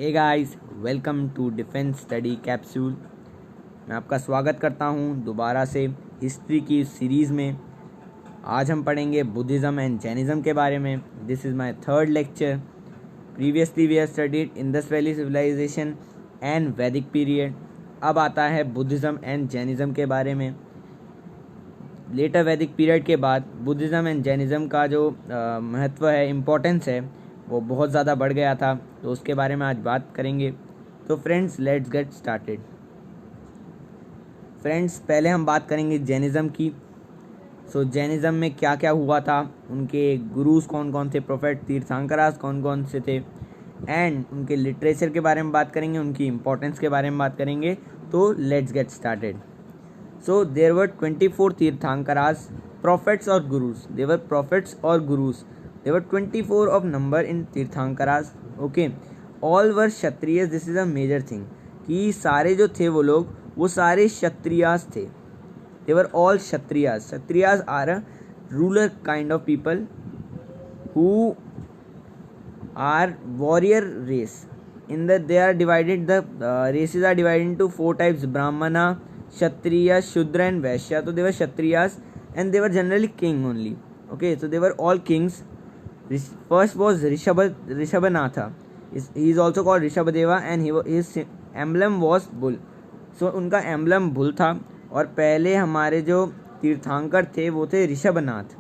Hey guys, welcome to defence study capsule. मैं आपका स्वागत करता हूं दोबारा से हिस्ट्री की इस सीरीज़ में। आज हम पढ़ेंगे बुद्धिज़्म एंड जैनिज़्म के बारे में। This is my third lecture. Previously we have studied Indus valley civilisation and Vedic period. अब आता है बुद्धिज़्म एंड जैनिज़्म के बारे में। लेटर वैदिक पीरियड के बाद बुद्धिज़्म एंड जैनिज़्म का जो महत्व है, इम्पोर्टेंस है, वो बहुत ज़्यादा बढ़ गया था, तो उसके बारे में आज बात करेंगे। तो friends, let's get started. Friends, पहले हम बात करेंगे जैनिज़्म की। सो जैनिज़्म में क्या क्या हुआ था, उनके गुरुज कौन कौन थे, प्रोफेट तीर्थंकरास कौन कौन से थे, एंड उनके लिटरेचर के बारे में बात करेंगे, उनकी इम्पोर्टेंस के बारे में बात करेंगे। तो let's get started. So there were 24 Tirthankaras, prophets or gurus. They were prophets or gurus. There were 24 of number in Tirthankaras. Okay. All were Kshatriyas. This is a major thing. कि सारे जो थे वो लोग, वो सारे क्षत्रियास थे. They were all Kshatriyas. Kshatriyas are a ruler kind of people who are warrior race. They are divided. The races are divided into 4 types: Brahmana, Kshatriya, Shudra and Vaishya. So they were Kshatriyas and they were generally king only. Okay, so they were all kings. First was Rishabhanatha. He is also called Rishabhadeva and his emblem was bull. So उनका emblem bull था। और पहले हमारे जो तीर्थंकर थे वो थे Rishabhanatha.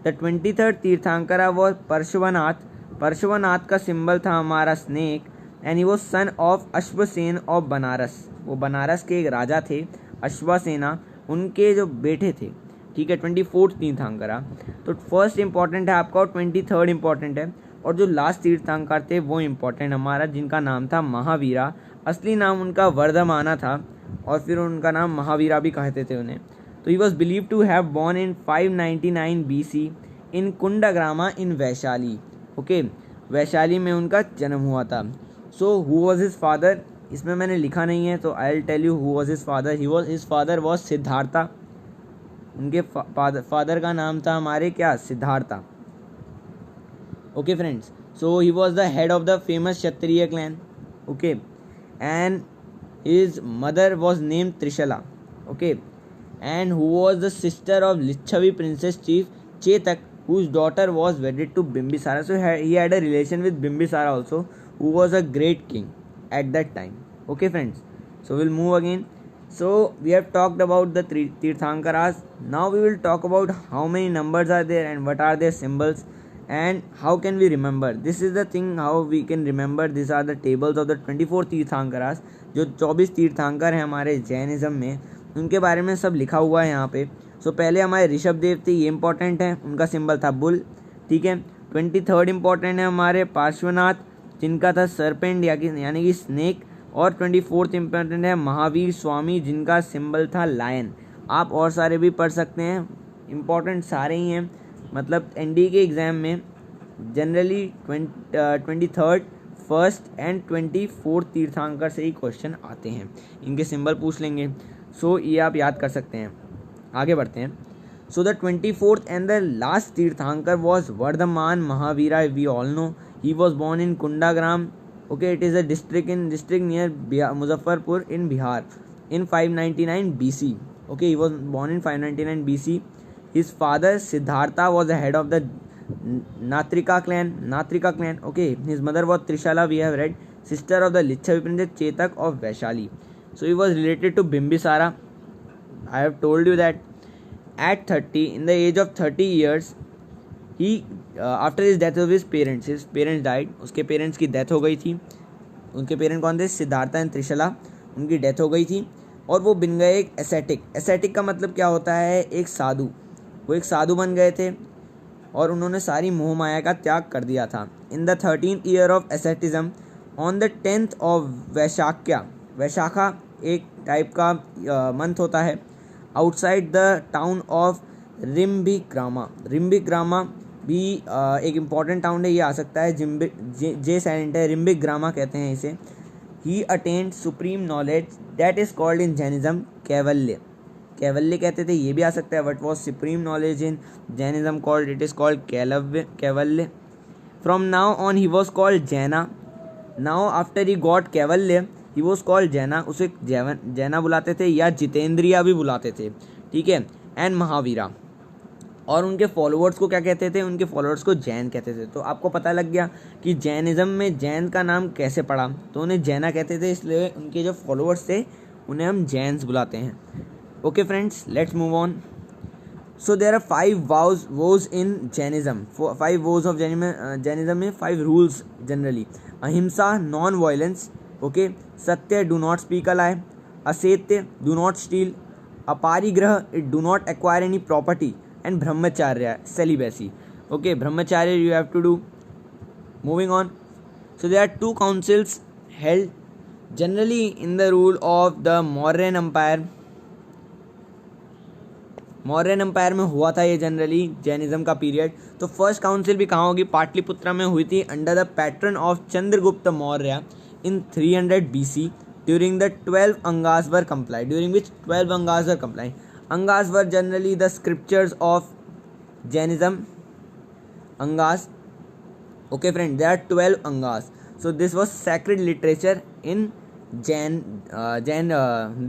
The 23rd tirthankara was परशुवनाथ। परशुवनाथ का सिंबल था हमारा snake and he was son of Ashvasena of Banaras. वो बनारस के एक राजा थे, अश्वसेना, उनके जो बेटे थे। ठीक है, 24th तीर्थंकरा। तो फर्स्ट इंपॉर्टेंट है आपका और 23rd इंपॉर्टेंट है। और जो लास्ट तीर्थंकर थे वो इम्पोर्टेंट हमारा, जिनका नाम था महावीरा। असली नाम उनका वर्धमाना था और फिर उनका नाम महावीरा भी कहते थे उन्हें। तो he was believe to have born in 599 BC in Kundagrama in Vaishali. Okay, Vaishali में उनका जन्म हुआ था। So who was his father, इसमें मैंने लिखा नहीं है, तो I will tell you who was his father. His father was Siddhartha. उनके फादर का नाम था हमारे क्या, Siddhartha. Okay friends, so he was the head of the famous Kshatriya clan. Okay, and his mother was name Trishala. Okay, and who was the sister of Lichchhavi princess chief Chetak, whose daughter was wedded to Bimbisara. So he had a relation with Bimbisara also, who was a great king at that time. Okay friends, so we'll move again. So we have talked about the Tirthankaras. Now we will talk about how many numbers are there and what are their symbols and how can we remember. This is the thing, how we can remember. These are the tables of the 24 Tirthankaras. जो 24 तीर्थंकर हैं हमारे Jainism में, उनके बारे में सब लिखा हुआ है यहाँ पे। सो पहले हमारे ऋषभ देव थे, ये इंपॉर्टेंट है, उनका सिंबल था बुल। ठीक है, 23rd इंपॉर्टेंट है हमारे पार्श्वनाथ, जिनका था सरपेंट यानी कि स्नेक। और 24th इंपॉर्टेंट है महावीर स्वामी, जिनका सिंबल था लायन। आप और सारे भी पढ़ सकते हैं, इंपॉर्टेंट सारे ही हैं। मतलब एनडी के एग्ज़ाम में generally 23rd, 1st and 24th तीर्थंकर से ही क्वेश्चन आते हैं, इनके सिंबल पूछ लेंगे। सो ये आप याद कर सकते हैं। आगे बढ़ते हैं। So the 24th and the last tirthankar was Vardhaman Mahavira. We all know he was born in Kundagram. Okay, it is a district near Muzaffarpur in Bihar in 599 BC. Okay, he was born in 599 BC. His father Siddhartha was the head of the Natrika clan. Okay, his mother was Trishala, we have read, sister of the Lichavi Princess Chetak of Vaishali. So he was related to Bimbisara. I have told you that at 30, in the age of 30 years, he after his death of his parents died. उसके parents की death हो गई थी। उनके parent कौन थे, Siddhartha and Trishala, उनकी death हो गई थी। और वो बन गए एक एसेटिक का मतलब क्या होता है, एक साधु। वो एक साधु बन गए थे और उन्होंने सारी मोह माया का त्याग कर दिया था। In the 13th year of asceticism, on the 10th of Vaishakha एक टाइप का मंथ होता है, outside the town of Rimbigrama भी एक इम्पॉर्टेंट टाउन है, ये आ सकता है, जे साइलेंट है, रिम्बिग्रामा कहते हैं इसे। He attend supreme knowledge that is called in Jainism kaivalya कहते थे, ये भी आ सकता है। What was supreme knowledge in Jainism called, it is called kaivalya. From now on he was called Jaina now after he got kaivalya he was called जैना, उसे जैना बुलाते थे या जितेंद्रिया भी बुलाते थे, ठीक है, एंड महावीरा। और उनके फॉलोअर्स को क्या कहते थे, उनके फॉलोअर्स को जैन कहते थे। तो आपको पता लग गया कि जैनिज़्म में जैन का नाम कैसे पड़ा, तो उन्हें जैना कहते थे, इसलिए उनके जो फॉलोअर्स थे उन्हें हम जैन्स बुलाते हैं। Okay friends, let's move on. So there are 5 vows in Jainism, 5 vows of Jainism में 5 rules generally. Ahimsa, non violence, okay, satya, do not speak a lie, asatya, do not steal, aparigraha, it do not acquire any property, and brahmacharya, celibacy. Okay, brahmacharya you have to do. Moving on, so there are 2 councils held generally in the rule of the Mauryan Empire. Mauryan empire में हुआ था ये generally Jainism का पीरियड। तो first council भी कहाँ होगी, पाटलिपुत्रा में हुई थी under the pattern of Chandragupta Maurya in 300 BC during the 12 Angas were compiled, during which 12 Angas were compiled. Angas were generally the scriptures of Jainism. Angas. Okay, friend, there are 12 Angas. So this was sacred literature in Jain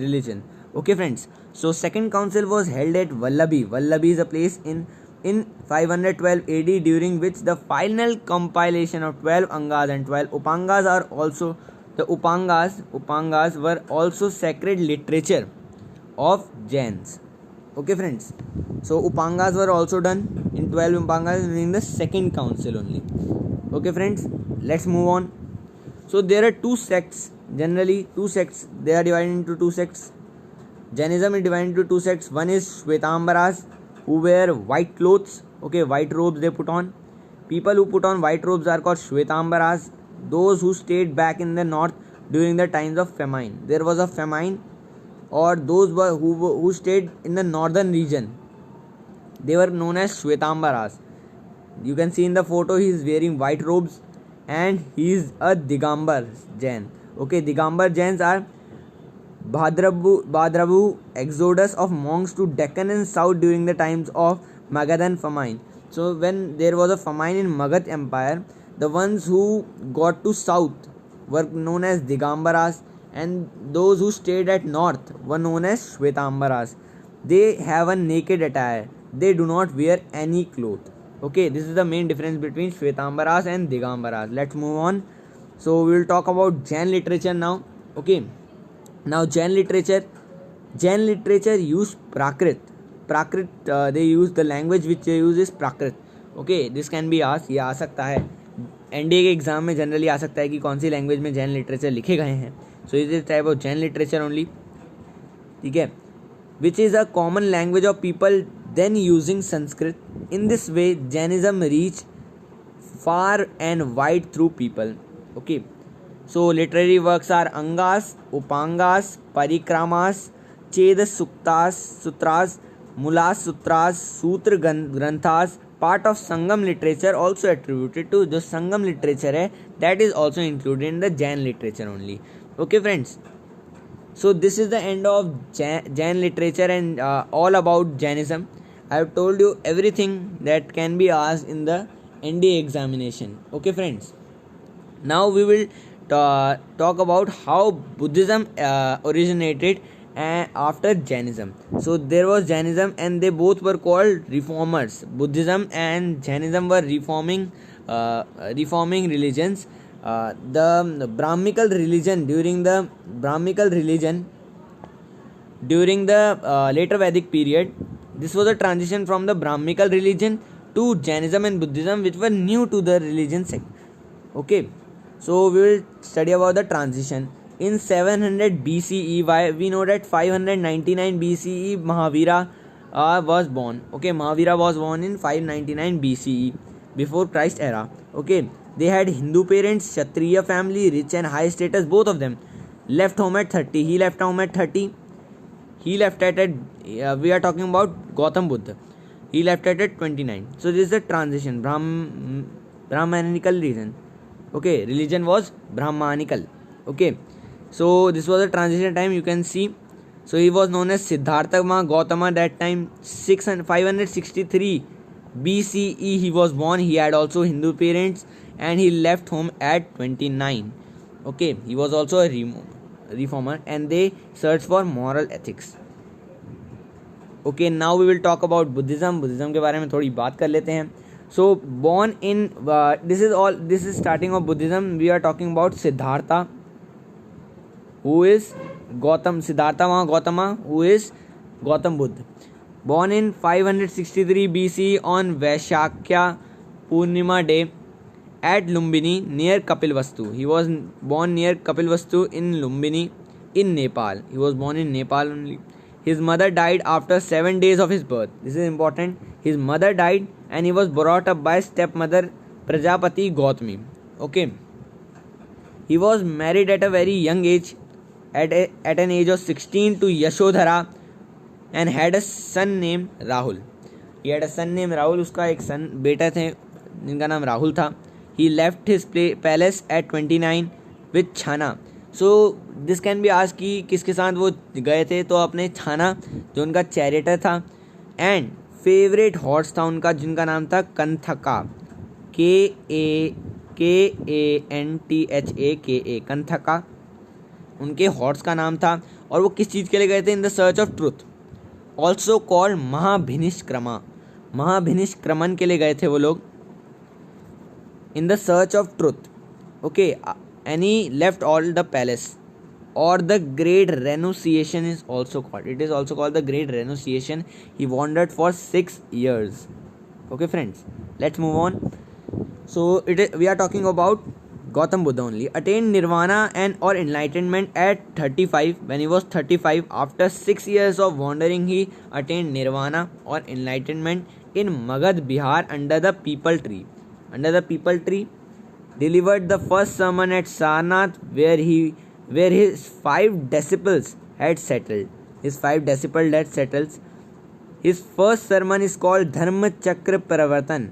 religion. Okay, friends. So second council was held at Vallabhi. Vallabhi is a place in 512 AD, during which the final compilation of 12 Angas and 12 Upangas are also the Upangas were also sacred literature of Jains. Okay friends, so Upangas were also done in 12 Upangas during the second council only. Okay friends, let's move on. So there are 2 sects, generally 2 sects, they are divided into 2 sects. Jainism is divided into 2 sects. One is Shwetambaras, who wear white clothes, okay, white robes they put on. People who put on white robes are called Shwetambaras. Those who stayed back in the north during the times of famine, there was a famine, or those who stayed in the northern region, they were known as Shwetambaras. You can see in the photo he is wearing white robes and he is a Digambar Jain. Okay, Digambar Jains are Bhadrabu exodus of monks to Deccan and south during the times of Magadhan famine. So when there was a famine in Magad Empire, the ones who got to south were known as Digambaras, and those who stayed at north were known as Shwetambaras. They have a naked attire. They do not wear any cloth. Okay, this is the main difference between Shwetambaras and Digambaras. Let's move on. So we will talk about Jain literature now. Okay, now Jain literature use Prakrit. They use the language which they use is Prakrit. Okay, this can be asked, ये आ सकता है NDA के exam में, generally आ सकता है कि कौन सी language में जैन लिटरेचर लिखे गए हैं. So it is type of Jain literature only, ठीक है, which is a common language of people then using Sanskrit. In this way Jainism reach far and wide through people. Okay, so literary works are Angas, Upangas, Parikramas, Chedas Sutras, Mulas Sutras, Sutra Granthas. Part of Sangam literature also attributed to जो Sangam literature है, that is also included in the Jain literature only. Okay friends, so this is the end of Jain literature and all about Jainism. I have told you everything that can be asked in the NDA examination. Okay friends, now we will talk about how Buddhism originated after Jainism. So there was Jainism and they both were called reformers. Buddhism and Jainism were reforming religions. The Brahminical religion during the later Vedic period, this was a transition from the Brahminical religion to Jainism and Buddhism, which were new to the religion sect. Okay, so we will study about the transition. In 700 BCE, we know that 599 BCE Mahavira was born. Okay, Mahavira was born in 599 BCE, before Christ era. Okay, they had Hindu parents, Kshatriya family, rich and high status, both of them. Left home at 30. He left home at 30. He left at we are talking about Gautam Buddha. He left at 29. So this is a transition. Brahmanical religion. Okay, religion was Brahmanical. Okay, so this was a transition time, you can see. So he was known as Siddhartha Gautama that time. 563 BCE he was born. He had also Hindu parents and he left home at 29. Okay, he was also a reformer, and they searched for moral ethics. Okay, now we will talk about Buddhism. Buddhism के बारे में थोड़ी बात कर लेते हैं. So born in this is starting of Buddhism. We are talking about Siddhartha, who is Siddhartha Gautama, who is Gautam Buddha. Born in 563 BC on Vaishakya Purnima day at Lumbini near Kapilvastu. He was born near Kapilvastu in Lumbini in Nepal. He was born in Nepal only. His mother died after 7 days of his birth. This is important. His mother died and he was brought up by stepmother Prajapati Gautami. Okay. He was married at a very young age, at an age of 16 to Yashodhara, and had a son named Rahul. He had a son named Rahul. उसका एक सन बेटा थे जिनका नाम राहुल था. He left his palace at 29 with Chhana. So this can be asked कि किसके साथ वो गए थे, तो अपने छाना जो उनका चैरिटर था, एंड फेवरेट हॉर्स था उनका जिनका नाम था कंथका, KANTHAKA, कंथका उनके हॉर्स का नाम था. और वो किस चीज़ के लिए गए थे? In the search of truth, also called Mahabhinishkrama. Mahabhinishkraman के लिए गए थे वो लोग, in the search of truth. Okay, and he left all the palace, or the great renunciation is also called. It is also called the great renunciation. He wandered for 6 years. Okay friends, let's move on. So we are talking about Gautam Buddha only. Attained nirvana and or enlightenment at 35. When he was 35, after 6 years of wandering, he attained nirvana or enlightenment in Magad, Bihar, under the peepal tree. Under the peepal tree, delivered the first sermon at Sarnath, where his 5 disciples had settled. His 5 disciples had settled. His first sermon is called Dharma Chakra Paravartan.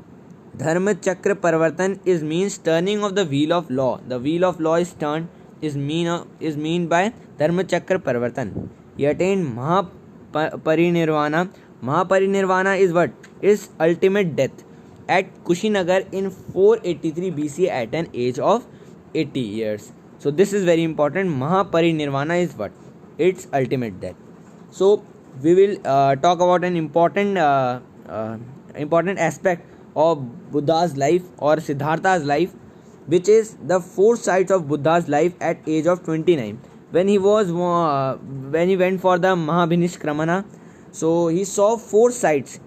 Dharma Chakra Paravartan means turning of the wheel of law. The wheel of law is turned is mean by Dharma Chakra Paravartan. He attained Mahaparinirvana. Mahaparinirvana is what? Is ultimate death at Kushinagar in 483 BC at an age of 80 years. So this is very important. Mahaparinirvana is what? It's ultimate death. So we will talk about an important aspect of Buddha's life or Siddhartha's life, which is the 4 sides of Buddha's life at age of 29. When he went for the Mahabhinishkramana, so he saw 4 sides.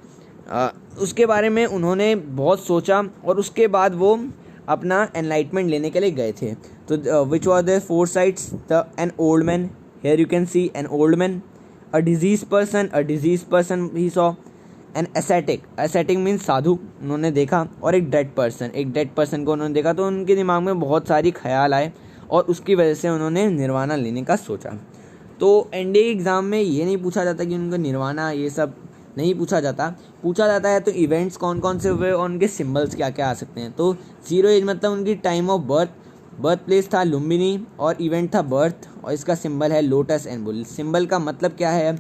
उसके बारे में उन्होंने बहुत सोचा और उसके बाद वो अपना एनलाइटमेंट लेने के लिए गए थे. तो which were the 4 sides? An old man, here you can see an old man, a disease person he saw, an ascetic means sadhu उन्होंने देखा, और एक डेड पर्सन को उन्होंने देखा. तो उनके दिमाग में बहुत सारी ख्याल आए और उसकी वजह से उन्होंने निर्वाणा लेने का सोचा. तो एनडीए एग्ज़ाम में ये नहीं पूछा जाता कि उनको निर्वाणा ये सब नहीं पूछा जाता है तो इवेंट्स कौन कौन से हुए और उनके सिंबल्स क्या क्या आ सकते हैं. तो 0 एज मतलब उनकी टाइम ऑफ बर्थ प्लेस था लुम्बिनी, और इवेंट था बर्थ, और इसका सिंबल है लोटस एंड बुल. सिंबल का मतलब क्या है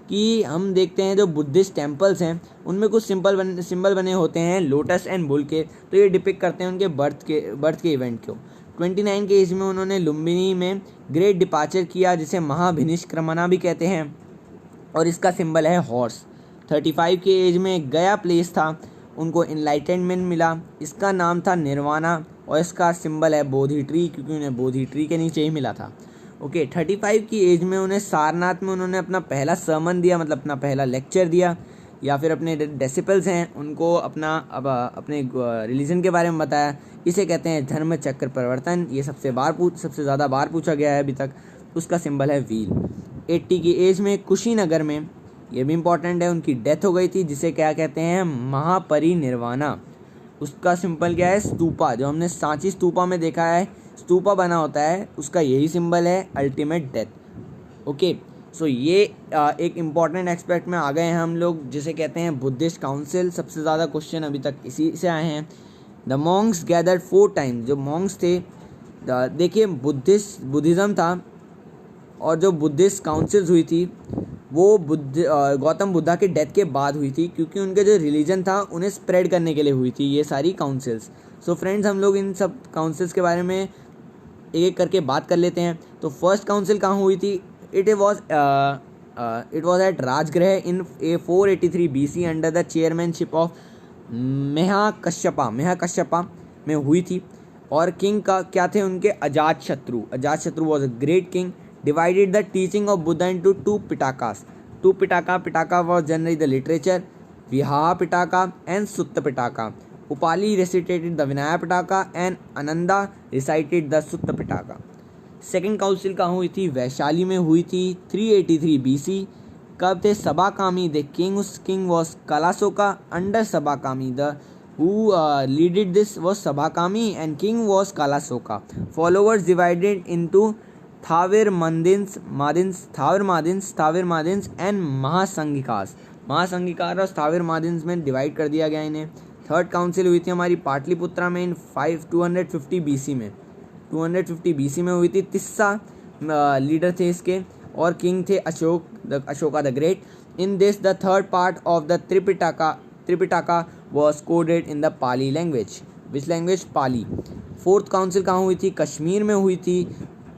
कि हम देखते हैं जो बुद्धिस्ट टेम्पल्स हैं उनमें कुछ सिंबल बने होते हैं लोटस एंड बुल के, तो ये डिपिक्ट करते हैं उनके बर्थ के इवेंट को. 29 के एज में उन्होंने लुम्बिनी में ग्रेट डिपार्चर किया, जिसे महाभिनिष्क्रमणा भी कहते हैं, और इसका सिंबल है हॉर्स. 35 के एज में गया प्लेस था, उनको इनलाइटनमेंट मिला, इसका नाम था निर्वाणा, और इसका सिंबल है बोधि ट्री, क्योंकि उन्हें बोधि ट्री के नीचे ही मिला था. ओके, 35 की एज में उन्हें सारनाथ में उन्होंने अपना पहला सर्मन दिया, मतलब अपना पहला लेक्चर दिया, या फिर अपने डिसिपल्स हैं उनको अपने रिलीजन के बारे में बताया. इसे कहते हैं धर्म चक्र परिवर्तन. ये सबसे ज़्यादा बार पूछा गया है अभी तक. उसका सिंबल है व्हील. 80 की एज में कुशीनगर में, ये भी इम्पॉर्टेंट है, उनकी डेथ हो गई थी, जिसे क्या कहते हैं महापरिनिर्वाणा. उसका सिंबल क्या है? स्तूपा. जो हमने सांची स्तूपा में देखा है स्तूपा बना होता है, उसका यही सिंबल है अल्टीमेट डेथ. ओके, सो ये एक इम्पॉर्टेंट एस्पेक्ट में आ गए हैं हम लोग, जिसे कहते हैं बुद्धिस्ट काउंसिल. सबसे ज़्यादा क्वेश्चन अभी तक इसी से आए हैं. The Monks gathered 4 times. जो मॉन्क्स थे, देखिए बुद्धिज़्म था, और जो बुद्धिस्ट काउंसिल्स हुई थी वो गौतम बुद्धा के डेथ के बाद हुई थी, क्योंकि उनके जो रिलीजन था उन्हें स्प्रेड करने के लिए हुई थी ये सारी काउंसिल्स. सो फ्रेंड्स, हम लोग इन सब काउंसिल्स के बारे में एक एक करके बात कर लेते हैं। तो फर्स्ट काउंसिल कहाँ हुई थी? It was at Rajgriha in 483 BC under the chairmanship of Maha Kashyapa में हुई थी। और किंग का क्या थे उनके? Ajatashatru was a great king, divided the teaching of Buddha into two Pitakas. Pitaka was generally the literature, Vihar Pitaka and Sutta Pitaka. Upali recitated the Vinaya Pitaka and Ananda recited the Sutta Pitaka. Second council कहाँ हुई थी? वैशाली में हुई थी 383 BC। कब थे? Sabakami the king was Kalasoka under Sabakami. The who leaded this was Sabakami and king was Kalasoka. Followers divided into Thavir Madins and महासंघिकास और स्थाविर मादिन्स में डिवाइड कर दिया गया इन्हें। थर्ड काउंसिल हुई थी हमारी पाटलिपुत्रा में इन 250 BC में। 250 BC में हुई थी। तिस्सा लीडर थे इसके और किंग थे Ashoka the great. In this the third part of the Tripitaka was coded in the Pali language. Which language? Pali. Fourth council कहाँ हुई थी? कश्मीर में हुई थी,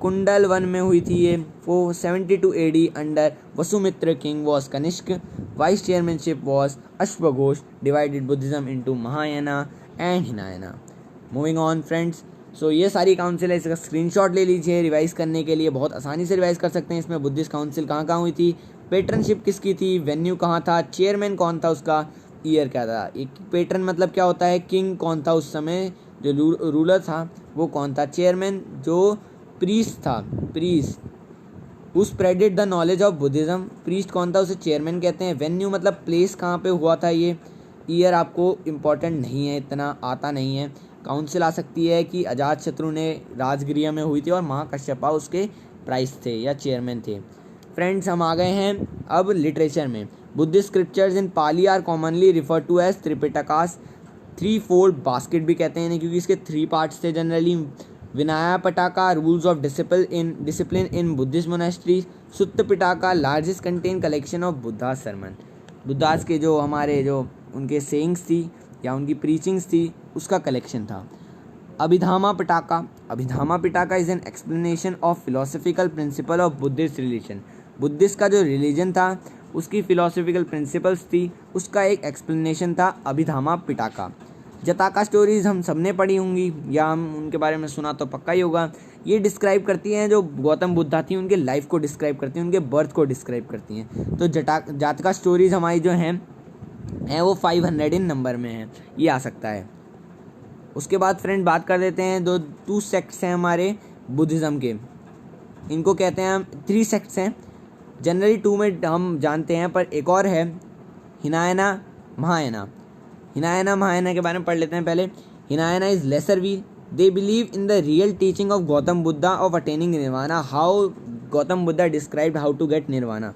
कुंडल वन में हुई थी ये 472 AD under Vasumitra. King was Kanishka, vice chairmanship was अश्वघोष, divided Buddhism into Mahayana and Hinayana. Moving on friends, so ये सारी काउंसिल है, इसका स्क्रीनशॉट ले लीजिए रिवाइज करने के लिए, बहुत आसानी से रिवाइज कर सकते हैं। इसमें बुद्धिस्ट काउंसिल कहाँ कहाँ हुई थी, पेट्रनशिप किसकी थी, वेन्यू कहाँ था, चेयरमैन कौन था, उसका ईयर क्या था। एक पेट्रन मतलब क्या होता है, किंग कौन था उस समय, जो रूलर था वो कौन था, चेयरमैन जो प्रीस्ट था, priest who spreaded the knowledge of Buddhism, priest कौन था उसे चेयरमैन कहते हैं। वेन्यू मतलब प्लेस कहाँ पे हुआ था ये, ईयर आपको इम्पोर्टेंट नहीं है, इतना आता नहीं है। काउंसिल आ सकती है कि अजातशत्रु ने राजगृह में हुई थी और महाकश्यपा उसके प्राइस थे या चेयरमैन थे। फ्रेंड्स हम आ गए हैं अब लिटरेचर में। Buddhist scriptures in Pali are commonly refer to as Tripitakas, three fold basket भी कहते हैं क्योंकि इसके 3 पार्ट्स थे generally. Vinaya Pitaka rules of discipline in Buddhist monasteries, Sutta Pitaka largest content collection of Buddha's sermon, Buddha's के जो हमारे जो उनके सेइंग्स थी या उनकी प्रीचिंग्स थी उसका कलेक्शन था। Abhidhamma Pitaka is an explanation of philosophical principal of Buddhist religion, Buddhist का जो रिलीजन था उसकी फिलोसफिकल प्रिंसिपल्स थी, उसका एक एक्सप्लेनेशन था अभिधामा पिटाका। जताका स्टोरीज़ हम सबने पढ़ी होंगी या हम उनके बारे में सुना तो पक्का ही होगा। ये डिस्क्राइब करती हैं जो गौतम बुद्धा थी उनके लाइफ को डिस्क्राइब करती हैं, उनके बर्थ को डिस्क्राइब करती हैं। तो जातका स्टोरीज़ हमारी जो हैं वो 500 इन नंबर में है, ये आ सकता है। उसके बाद फ्रेंड बात कर देते हैं 2 सेक्ट्स हैं हमारे बुद्धिज़्म के, इनको कहते हैं हम 3 सेक्ट्स हैं जनरली, 2 में हम जानते हैं, पर एक और है हिनायाना महायाना। हिनायाना महायाना के बारे में पढ़ लेते हैं पहले। Hinayana is lesser wheel, they believe in the real teaching of Gautam Buddha of attaining nirvana, how Gautam Buddha described how to get nirvana.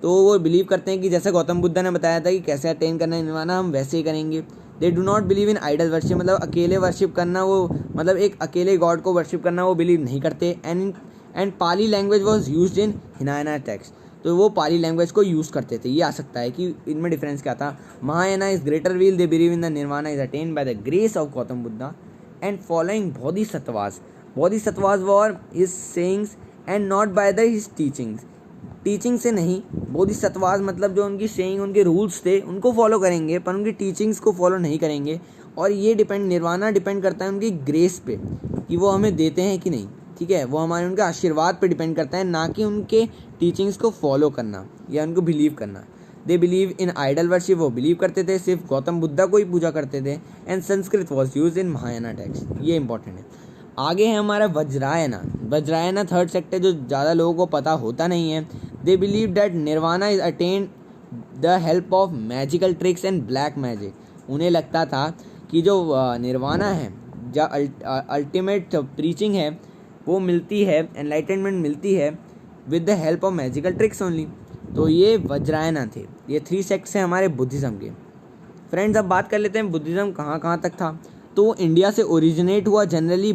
तो वो बिलीव करते हैं कि जैसे गौतम बुद्धा ने बताया था कि कैसे अटेन करना है निर्वाणा, हम वैसे ही करेंगे। They do not believe in idol worship, मतलब अकेले वर्शिप करना, वो मतलब एक अकेले गॉड को वर्शिप करना वो बिलीव नहीं करते। And Pali language was used in Hinayana text, तो वो पाली लैंग्वेज को यूज़ करते थे। ये आ सकता है कि इनमें डिफरेंस क्या था। Mahayana is greater wheel, they believe in the nirvana is attend by the grace of Gautam Buddha and following Bodhisattvas were his sayings and not by the his teachings, teaching से नहीं, बोधिसत्वास मतलब जो उनकी सेइंग उनके रूल्स थे उनको फॉलो करेंगे पर उनकी टीचिंग्स को फॉलो नहीं करेंगे। और ये निर्वाणा डिपेंड करता है उनकी ग्रेस पे कि वो हमें देते हैं कि नहीं, ठीक है, वो हमारे उनके आशीर्वाद पे डिपेंड करता है, ना कि उनके टीचिंग्स को फॉलो करना या उनको बिलीव करना। They believe in idol worship, वो बिलीव करते थे, सिर्फ गौतम बुद्धा को ही पूजा करते थे। And Sanskrit was use in Mahayana text, ये इंपॉर्टेंट है। आगे है हमारा वज्रायना थर्ड सेक्ट है जो ज़्यादा लोगों को पता होता नहीं है। They believe that nirvana is attend the help of magical tricks and black magic. उन्हें लगता था कि जो निर्वाणा है, जो अल्टीमेट प्रीचिंग है, वो मिलती है, एनलाइटनमेंट मिलती है with the help of magical tricks only. तो ये वज्रायना थे। ये 3 सेक्ट्स हैं हमारे बुद्धिज़्म के। फ्रेंड्स अब बात कर लेते हैं बुद्धिज़्म कहाँ कहाँ तक था। तो इंडिया से ओरिजिनेट हुआ जनरली,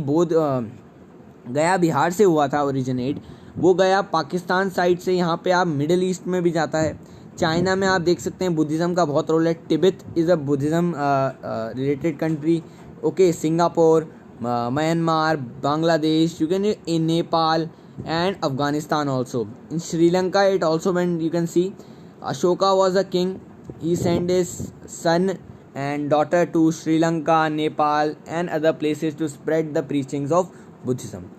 गया बिहार से हुआ था ओरिजिनेट, वो गया पाकिस्तान साइड से, यहाँ पे आप मिडिल ईस्ट में भी जाता है। चाइना में आप देख सकते हैं बुद्धिज़्म का बहुत रोल है। Tibet is a Buddhism related country, okay. Singapore, Myanmar, Bangladesh, you can in Nepal and Afghanistan also. In Sri Lanka it also went, you can see Ashoka was a king. He sent his son and daughter to Sri Lanka, Nepal and other places to spread the preachings of Buddhism.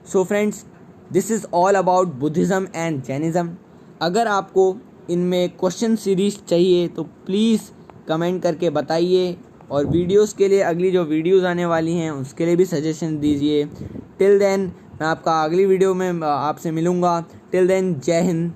So friends, this is all about Buddhism and Jainism. अगर आपको इनमें question series चाहिए तो please comment करके बताइए, और videos के लिए अगली जो वीडियोस आने वाली हैं उसके लिए भी सजेशन दीजिए. टिल देन मैं आपका अगली वीडियो में आपसे मिलूँगा. टिल देन जय हिंद.